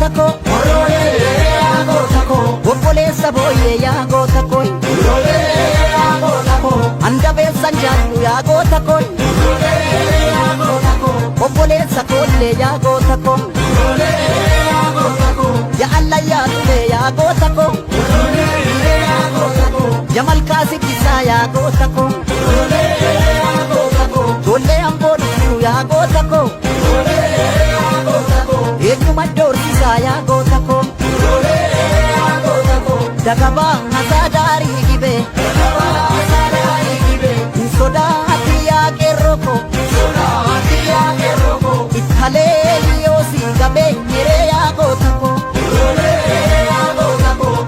goota koo obboleessa booyyee yaa goota koo andabeessan jaallu yaa goota koo obboleessa koollee yaa goota koo yaa allayyaa tulee yaa goota koo yaa malkaa siddisaa yaa goota koo ijoollee amboo dhufuu yaa goota koo eenyuma doorsisaa yaa goota koo dakabaa hasaa daarii gibee hin sodaati yaa qeerroo koo ittalee yoo sii gabee nyeree yaa goota koo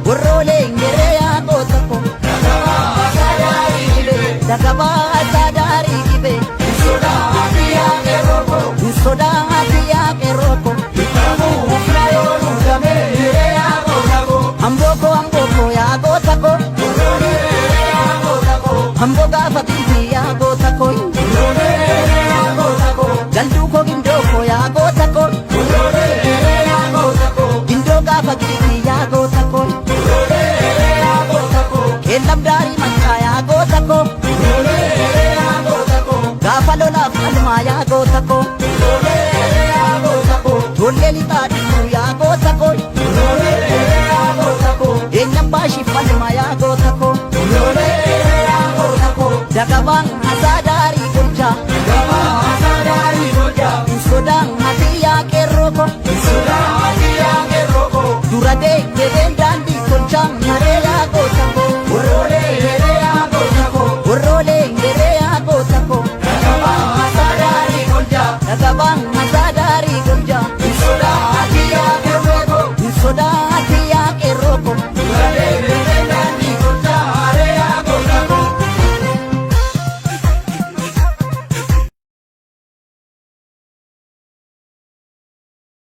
warroolee nyeree yaa goota koo dakabaa hasaa daarii gibee hin sodaati yaa qeerroo koo Amboko yaa goota koo Ambo gaafa binti yaa goota koo Galduu koo gindoo koo yaa goota koo Gindoo gaafa binti yaa goota koo Keellam daarii makkaa yaa goota koo Gaafa lolaaf qalmaa yaa goota koo Ijoollee lixaa dhufuu yaa goota koo eenyam baashiif falma yaa goota koo dakabaan hasaa daarii golchaa hin sodaan hati yaa qeerroo koo dura deegdeen daandii golchaa naree yaa goota koo warroolee nyeree yaa goota koo dakabaan